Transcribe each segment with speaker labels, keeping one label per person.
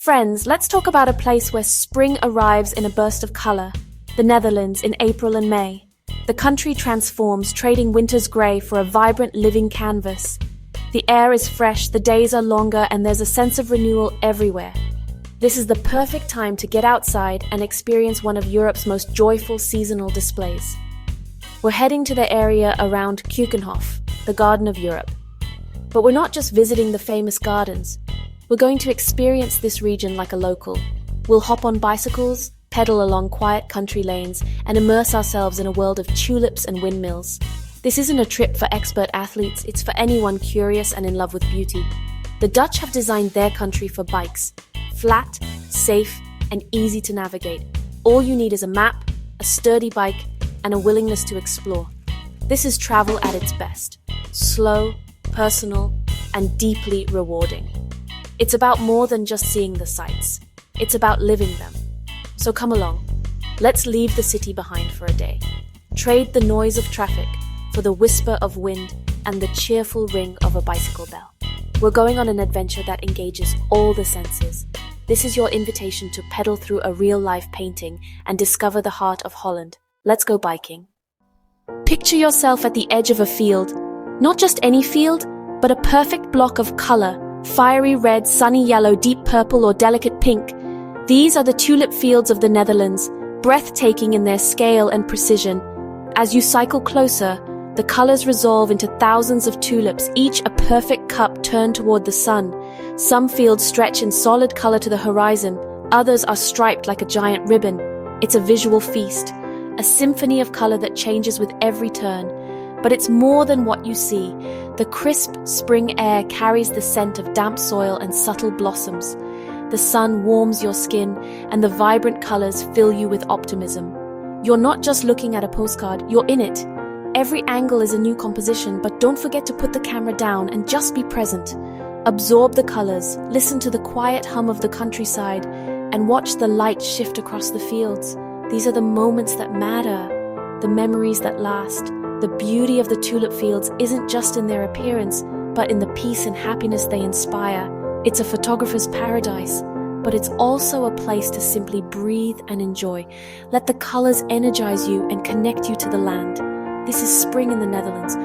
Speaker 1: Friends, let's talk about a place where spring arrives in a burst of color. The Netherlands in April and May. The country transforms, trading winter's gray for a vibrant living canvas. The air is fresh, the days are longer, and there's a sense of renewal everywhere. This is the perfect time to get outside and experience one of Europe's most joyful seasonal displays. We're heading to the area around Keukenhof, the Garden of Europe. But we're not just visiting the famous gardens. We're going to experience this region like a local. We'll hop on bicycles, pedal along quiet country lanes, and immerse ourselves in a world of tulips and windmills. This isn't a trip for expert athletes, it's for anyone curious and in love with beauty. The Dutch have designed their country for bikes. Flat, safe, and easy to navigate. All you need is a map, a sturdy bike, and a willingness to explore. This is travel at its best. Slow, personal, and deeply rewarding. It's about more than just seeing the sights. It's about living them. So come along. Let's leave the city behind for a day. Trade the noise of traffic for the whisper of wind and the cheerful ring of a bicycle bell. We're going on an adventure that engages all the senses. This is your invitation to pedal through a real-life painting and discover the heart of Holland. Let's go biking. Picture yourself at the edge of a field. Not just any field, but a perfect block of color. Fiery red, sunny yellow, deep purple, or delicate pink. These are the tulip fields of the Netherlands, breathtaking in their scale and precision. As you cycle closer, the colors resolve into thousands of tulips, each a perfect cup turned toward the sun. Some fields stretch in solid color to the horizon, others are striped like a giant ribbon. It's a visual feast, a symphony of color that changes with every turn. But it's more than what you see. The crisp spring air carries the scent of damp soil and subtle blossoms. The sun warms your skin, and the vibrant colors fill you with optimism. You're not just looking at a postcard, you're in it. Every angle is a new composition, but don't forget to put the camera down and just be present. Absorb the colors, listen to the quiet hum of the countryside, and watch the light shift across the fields. These are the moments that matter, the memories that last. The beauty of the tulip fields isn't just in their appearance, but in the peace and happiness they inspire. It's a photographer's paradise, but it's also a place to simply breathe and enjoy. Let the colors energize you and connect you to the land. This is spring in the Netherlands.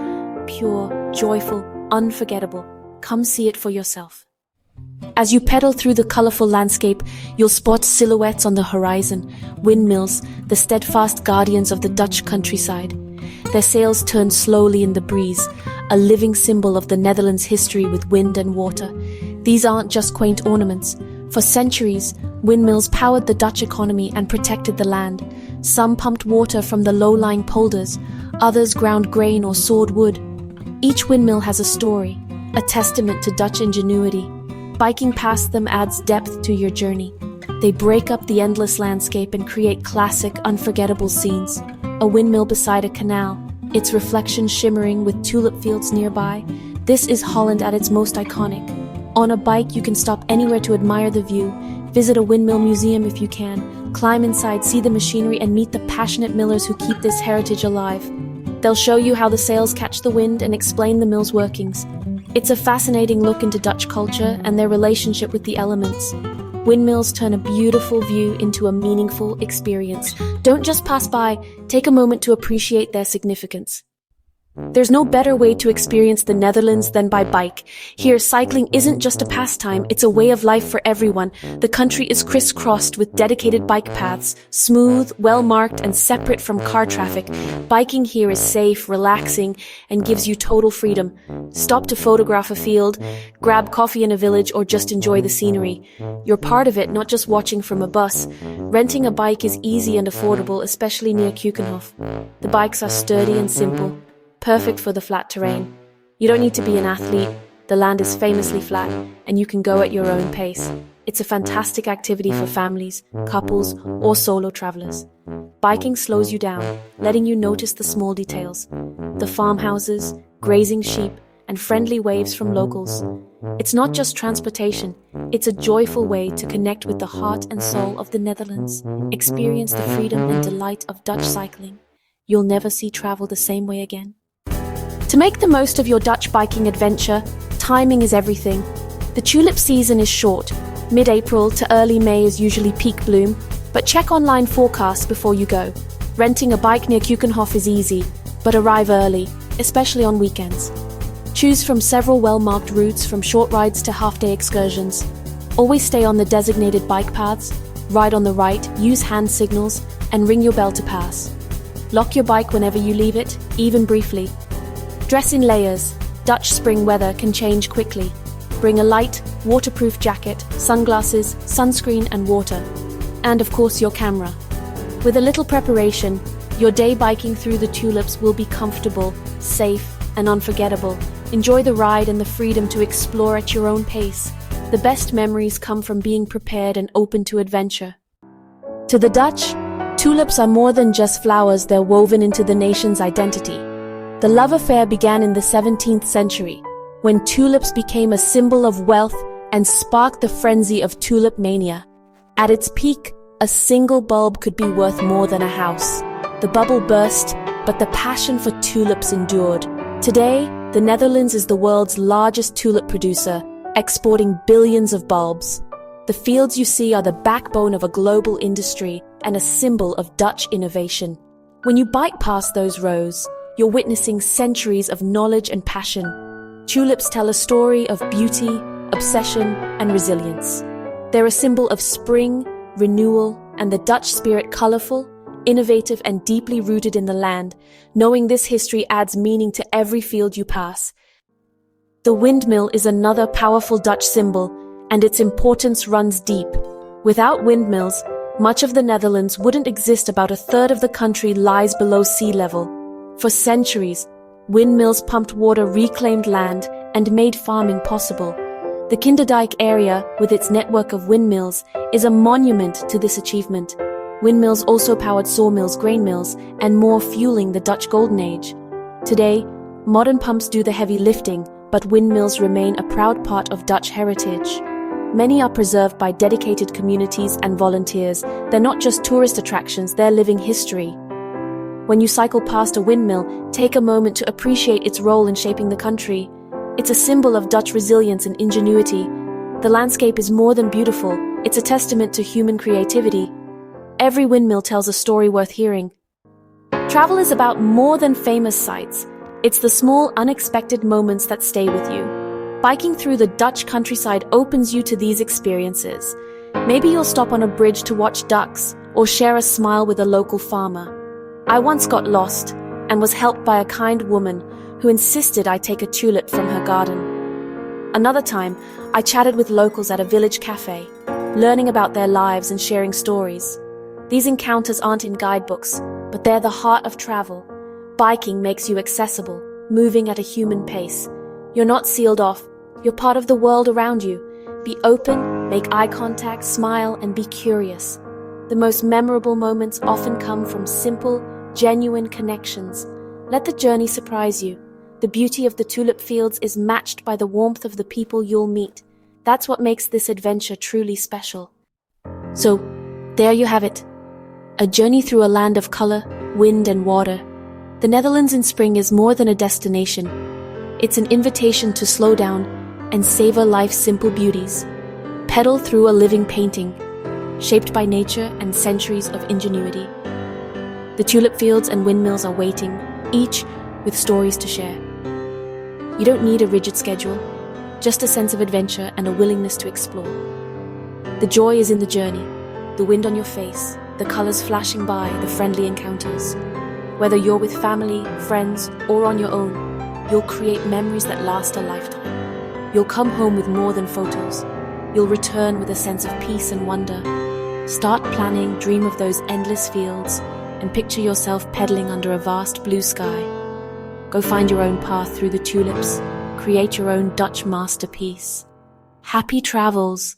Speaker 1: Pure, joyful, unforgettable. Come see it for yourself. As you pedal through the colorful landscape, you'll spot silhouettes on the horizon, windmills, the steadfast guardians of the Dutch countryside. Their sails turn slowly in the breeze, a living symbol of the Netherlands' history with wind and water. These aren't just quaint ornaments. For centuries, windmills powered the Dutch economy and protected the land. Some pumped water from the low-lying polders, others ground grain or sawed wood. Each windmill has a story, a testament to Dutch ingenuity. Biking past them adds depth to your journey. They break up the endless landscape and create classic, unforgettable scenes. A windmill beside a canal, its reflection shimmering with tulip fields nearby. This is Holland at its most iconic. On a bike, you can stop anywhere to admire the view, visit a windmill museum if you can, climb inside, see the machinery, and meet the passionate millers who keep this heritage alive. They'll show you how the sails catch the wind and explain the mill's workings. It's a fascinating look into Dutch culture and their relationship with the elements. Windmills turn a beautiful view into a meaningful experience. Don't just pass by, take a moment to appreciate their significance. There's no better way to experience the Netherlands than by bike. Here, cycling isn't just a pastime, it's a way of life for everyone. The country is crisscrossed with dedicated bike paths, smooth, well-marked, and separate from car traffic. Biking here is safe, relaxing, and gives you total freedom. Stop to photograph a field, grab coffee in a village, or just enjoy the scenery. You're part of it, not just watching from a bus. Renting a bike is easy and affordable, especially near Keukenhof. The bikes are sturdy and simple, perfect for the flat terrain. You don't need to be an athlete. The land is famously flat, and you can go at your own pace. It's a fantastic activity for families, couples, or solo travelers. Biking slows you down, letting you notice the small details. The farmhouses, grazing sheep, and friendly waves from locals. It's not just transportation, it's a joyful way to connect with the heart and soul of the Netherlands. Experience the freedom and delight of Dutch cycling. You'll never see travel the same way again. To make the most of your Dutch biking adventure, timing is everything. The tulip season is short, Mid-April to early May is usually peak bloom, but check online forecasts before you go. Renting a bike near Keukenhof is easy, but arrive early, especially on weekends. Choose from several well-marked routes from short rides to half-day excursions. Always stay on the designated bike paths, ride on the right, use hand signals, and ring your bell to pass. Lock your bike whenever you leave it, even briefly. Dress in layers. Dutch spring weather can change quickly. Bring a light, waterproof jacket, sunglasses, sunscreen, and water. And of course, your camera. With a little preparation, your day biking through the tulips will be comfortable, safe, and unforgettable. Enjoy the ride and the freedom to explore at your own pace. The best memories come from being prepared and open to adventure. To the Dutch, tulips are more than just flowers, they're woven into the nation's identity. The love affair began in the 17th century, when tulips became a symbol of wealth and sparked the frenzy of tulip mania. At its peak, a single bulb could be worth more than a house. The bubble burst, but the passion for tulips endured. Today, the Netherlands is the world's largest tulip producer, exporting billions of bulbs. The fields you see are the backbone of a global industry and a symbol of Dutch innovation. When you bike past those rows, you're witnessing centuries of knowledge and passion. Tulips tell a story of beauty, obsession, and resilience. They're a symbol of spring, renewal, and the Dutch spirit, colorful, innovative, and deeply rooted in the land. Knowing this history adds meaning to every field you pass. The windmill is another powerful Dutch symbol, and its importance runs deep. Without windmills, much of the Netherlands wouldn't exist. About a third of the country lies below sea level. For centuries, windmills pumped water, reclaimed land, and made farming possible. The Kinderdijk area, with its network of windmills, is a monument to this achievement. Windmills also powered sawmills, grain mills, and more, fueling the Dutch Golden Age. Today, modern pumps do the heavy lifting, but windmills remain a proud part of Dutch heritage. Many are preserved by dedicated communities and volunteers. They're not just tourist attractions, they're living history. When you cycle past a windmill, take a moment to appreciate its role in shaping the country. It's a symbol of Dutch resilience and ingenuity. The landscape is more than beautiful, it's a testament to human creativity. Every windmill tells a story worth hearing. Travel is about more than famous sights. It's the small, unexpected moments that stay with you. Biking through the Dutch countryside opens you to these experiences. Maybe you'll stop on a bridge to watch ducks or share a smile with a local farmer. I once got lost and was helped by a kind woman who insisted I take a tulip from her garden. Another time, I chatted with locals at a village cafe, learning about their lives and sharing stories. These encounters aren't in guidebooks, but they're the heart of travel. Biking makes you accessible, moving at a human pace. You're not sealed off, you're part of the world around you. Be open, make eye contact, smile, and be curious. The most memorable moments often come from simple, genuine connections. Let the journey surprise you. The beauty of the tulip fields is matched by the warmth of the people you'll meet. That's what makes this adventure truly special. So, there you have it. A journey through a land of color, wind, and water. The Netherlands in spring is more than a destination. It's an invitation to slow down and savor life's simple beauties. Pedal through a living painting, shaped by nature and centuries of ingenuity. The tulip fields and windmills are waiting, each with stories to share. You don't need a rigid schedule, just a sense of adventure and a willingness to explore. The joy is in the journey, the wind on your face, the colors flashing by, the friendly encounters. Whether you're with family, friends, or on your own, you'll create memories that last a lifetime. You'll come home with more than photos. You'll return with a sense of peace and wonder. Start planning, dream of those endless fields, and picture yourself pedaling under a vast blue sky. Go find your own path through the tulips. Create your own Dutch masterpiece. Happy travels!